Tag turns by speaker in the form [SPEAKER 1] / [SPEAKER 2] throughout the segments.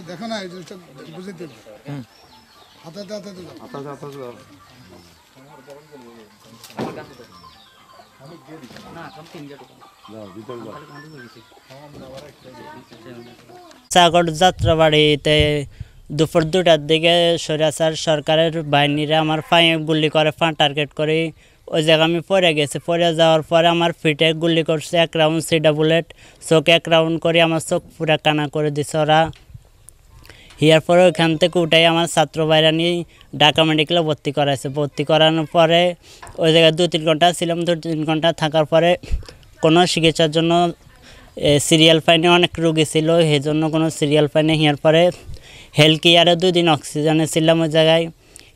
[SPEAKER 1] দেখো না বুঝতে
[SPEAKER 2] সাগর যাত্রাবাড়িতে দুপুর 2টার দিকে স্বৈরাচার সরকারের বাহিনীরা আমার পায়ে গুলি করে টার্গেট করে ওই জায়গায় আমি পড়ে গেছি। পড়ে যাওয়ার পরে আমার পিঠে গুলি করছে 1 রাউন্ড সিডা বুলেট, চোখে 1 রাউন্ড করে আমার চোখ পুরা কানা করে দিছে ওরা। হিয়ার পরে ওইখান থেকে উঠাই আমার ছাত্র ভাইরা নিয়ে ঢাকা মেডিকেলে ভর্তি করাইছে। ভর্তি করানোর পরে ওই জায়গায় 2-3 ঘন্টা ছিলাম। 2-3 ঘন্টা থাকার পরে কোনো চিকিৎসার জন্য সিরিয়াল পাইনি, অনেক রোগী ছিল, সেই জন্য কোনো সিরিয়াল পাইনি। হিয়ার পরে হেলথ কেয়ারে 2 দিন অক্সিজেনে ছিলাম ওই জায়গায়।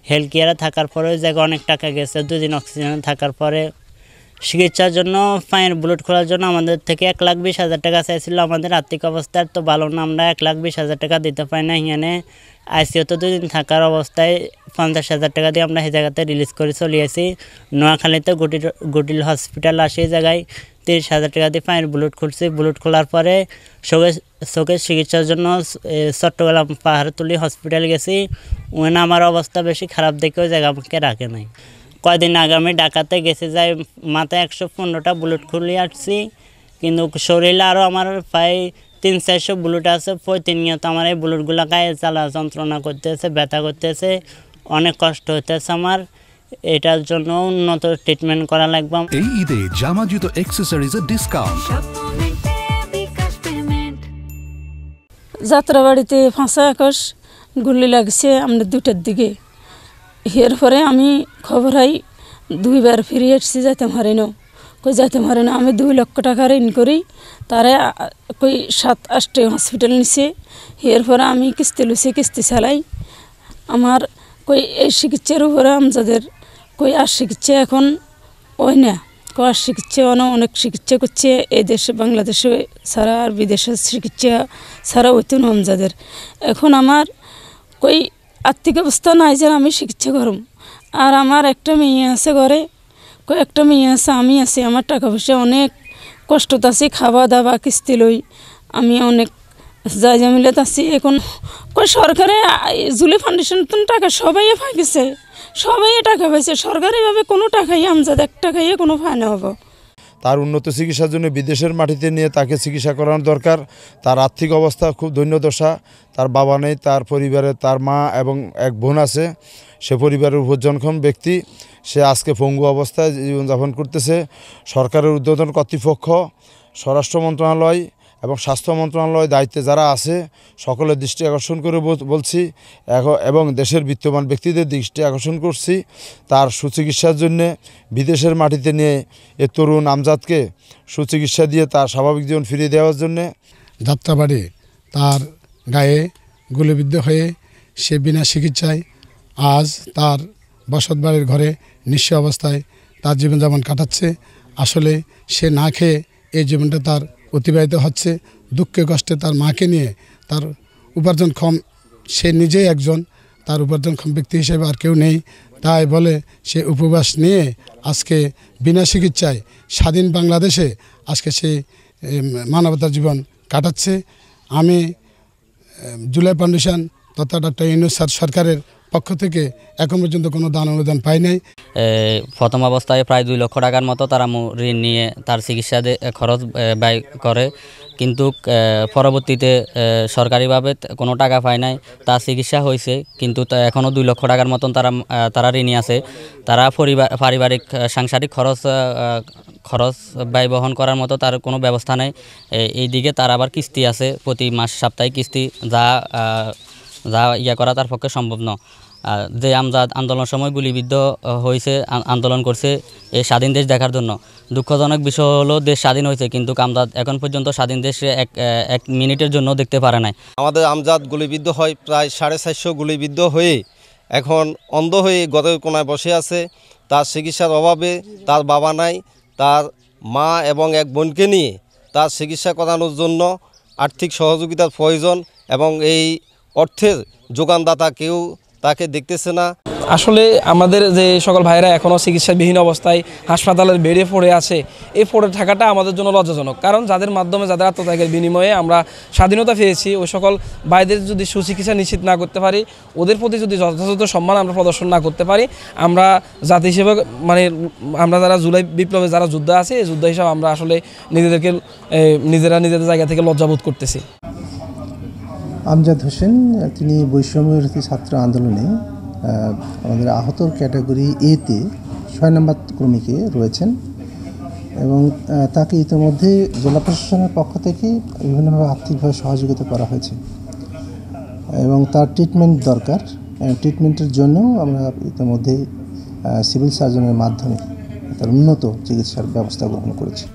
[SPEAKER 2] হেলথ কেয়ারে থাকার পরে ওই জায়গায় অনেক টাকা গেছে। 2 দিন অক্সিজেনে থাকার পরে চিকিৎসার জন্য পায়ের বুলেট খোলার জন্য আমাদের থেকে 1,20,000 টাকা চাইছিল। আমাদের আর্থিক অবস্থা তো ভালো না, আমরা 1,20,000 টাকা দিতে পারি না। এখানে আইসিইউতে 2 দিন থাকার অবস্থায় 50,000 টাকা দিয়ে আমরা সেই জায়গাতে রিলিজ করে চলে আসি। নোয়াখালীতে গুটিল হসপিটাল আসি, এই জায়গায় 30,000 টাকা দিয়ে পায়ের বুলেট খুলছি। বুলেট খোলার পরে চোখের চিকিৎসার জন্য চট্টগ্রাম পাহাড়তলী হসপিটাল গেছি। ওখানে আমার অবস্থা বেশি খারাপ দেখে ওই জায়গা আমাকে রাখে নাই। কয়দিন আগে আমি ঢাকাতে গেছি, যাই মাথায় 115টা বুলেট খুলে আসছি, কিন্তু শরীরে আরও আমার প্রায় 300-400 বুলেট আছে। প্রতিনিয়ত আমার এই বুলেটগুলো গায়ে জ্বালা যন্ত্রণা করতেছে, ব্যথা করতেছে, অনেক কষ্ট হইতেছে আমার। এটার জন্য উন্নত ট্রিটমেন্ট করা লাগবে।
[SPEAKER 3] এই ঈদে জামা জুতো অ্যাকসেসরিজের ডিসকাউন্ট।
[SPEAKER 4] যাত্রাবাড়িতে 5 আগস্ট গুলি লাগছে আমরা 2টার দিকে। এরপরে আমি খবর হয় 2বার ফিরে এসেছি, যাইতে পারি না, যাইতে পারি না। আমি 2 লক্ষ টাকা ঋণ করি, তারা 7-8 হসপিটাল নিছে। এরপরে আমি কিস্তি লুছি, কিস্তি চালাই। আমার এই চিকিৎসার উপরে আমাদের আর চিকিৎসা এখন ওই না, আর চিকিৎসা অনেক চিকিৎসা করছে এই দেশে, বাংলাদেশে ছাড়া আর বিদেশের চিকিৎসা ছাড়া হইতো না আমাদের। এখন আমার আর্থিক অবস্থা নাই যে আমি চিকিৎসা করব। আর আমার একটা মেয়ে আছে ঘরে, একটা মেয়ে আছে, আমি আছি। আমার টাকা পয়সা অনেক কষ্টত আছি, খাওয়া দাওয়া কিস্তি লই আমি অনেক জামিলাত আছি। এখন সরকারে জুলি ফাউন্ডেশন টাকা সবাই পাই গেছে, সবাই টাকা পাইছে। সরকারিভাবে কোনো টাকাই আমাদের 1 টাকাই কোনো ফাইন হবো।
[SPEAKER 5] তার উন্নত চিকিৎসার জন্য বিদেশের মাটিতে নিয়ে তাকে চিকিৎসা করানো দরকার। তার আর্থিক অবস্থা খুব দৈন্যদশা, তার বাবা নেই, তার পরিবারে তার মা এবং এক বোন আছে। সে পরিবারের উপজনক্ষম ব্যক্তি, সে আজকে পঙ্গু অবস্থায় জীবনযাপন করতেছে। সরকারের ঊর্ধ্বতন কর্তৃপক্ষ, স্বরাষ্ট্র মন্ত্রণালয় এবং স্বাস্থ্য মন্ত্রণালয় দায়িত্বে যারা আছে সকলের দৃষ্টি আকর্ষণ করে বলছি, এবং দেশের বিত্তবান ব্যক্তিদের দৃষ্টি আকর্ষণ করছি তার সুচিকিৎসার জন্যে বিদেশের মাটিতে নিয়ে এ তরুণ আমজাদকে সুচিকিৎসা দিয়ে তার স্বাভাবিক জীবন ফিরিয়ে দেওয়ার জন্যে।
[SPEAKER 1] যাত্রাবাড়ি তার গায়ে গুলিবিদ্ধ হয়ে সে বিনা চিকিৎসায় আজ তার বসত বাড়ির ঘরে নিঃস্ব অবস্থায় তার জীবনযাপন কাটাচ্ছে। আসলে সে না খেয়ে এই জীবনটা তার অতিবাহিত হচ্ছে। দুঃখে কষ্টে তার মাকে নিয়ে তার উপার্জনক্ষম, সে নিজেই একজন, তার উপার্জনক্ষম ব্যক্তি হিসেবে আর কেউ নেই। তাই বলে সে উপবাস নিয়ে আজকে বিনা চিকিৎসায় স্বাধীন বাংলাদেশে আজকে সে মানবতার জীবন কাটাচ্ছে। আমি জুলাই ফাউন্ডেশন তথা ডক্টর ইউনূস সরকারের পক্ষ থেকে এখন পর্যন্ত কোনো দান অনুদান পাই নাই।
[SPEAKER 6] প্রথম অবস্থায় প্রায় 2 লক্ষ টাকার মতো তারা ঋণ নিয়ে তার চিকিৎসা খরচ ব্যয় করে, কিন্তু পরবর্তীতে সরকারিভাবে কোনো টাকা পায় নাই। তার চিকিৎসা হয়েছে, কিন্তু এখনও 2 লক্ষ টাকার মতন তারা ঋণী আছে। তারা পারিবারিক সাংসারিক খরচ ব্যয় বহন করার মতো তার কোনো ব্যবস্থা নেই। এইদিকে তার আবার কিস্তি আছে, প্রতি মাস সাপ্তাহিক কিস্তি, যা করা তার পক্ষে সম্ভব নয়। যে আমজাদ আন্দোলনের সময় গুলিবিদ্ধ হয়েছে, আন্দোলন করছে এই স্বাধীন দেশ দেখার জন্য। দুঃখজনক বিষয় হলো দেশ স্বাধীন হয়েছে, কিন্তু আমজাদ এখন পর্যন্ত স্বাধীন দেশে এক মিনিটের জন্য দেখতে পারে নাই।
[SPEAKER 7] আমাদের আমজাদ গুলিবিদ্ধ হয় প্রায় 450 গুলিবিদ্ধ হয়ে এখন অন্ধ হয়ে গদের কোনায় বসে আছে। তার চিকিৎসার অভাবে তার বাবা নাই, তার মা এবং এক বোনকে নিয়ে তার চিকিৎসা করানোর জন্য আর্থিক সহযোগিতার প্রয়োজন, এবং এই অর্থের যোগানদাতা কেউ তাকে দেখতেছে না।
[SPEAKER 8] আসলে আমাদের যে সকল ভাইরা এখনও চিকিৎসাবিহীন অবস্থায় হাসপাতালের বেডে পড়ে আছে, এই পড়ে থাকাটা আমাদের জন্য লজ্জাজনক। কারণ যাদের মাধ্যমে, যাদের আত্মত্যাগের বিনিময়ে আমরা স্বাধীনতা পেয়েছি, ওই সকল ভাইদের যদি সুচিকিৎসা নিশ্চিত না করতে পারি, ওদের প্রতি যদি যথাযথ সম্মান আমরা প্রদর্শন না করতে পারি, আমরা জাতি হিসেবে মানে আমরা যারা জুলাই বিপ্লবে যারা যোদ্ধা আছে, এই যোদ্ধা হিসাবে আমরা আসলে নিজেদেরকে নিজেদের জায়গা থেকে লজ্জাবোধ করতেছি।
[SPEAKER 9] আমজাদ হোসেন, তিনি বৈষম্য বিরোধী ছাত্র আন্দোলনে আমাদের আহত ক্যাটাগরি এতে 6 নম্বর ক্রমিকে রয়েছেন এবং তাকে ইতিমধ্যে জেলা প্রশাসনের পক্ষ থেকে বিভিন্নভাবে আর্থিকভাবে সহযোগিতা করা হয়েছে এবং তার ট্রিটমেন্ট দরকার। ট্রিটমেন্টের জন্য আমরা ইতিমধ্যে সিভিল সার্জনের মাধ্যমে তার উন্নত চিকিৎসার ব্যবস্থা গ্রহণ করেছি।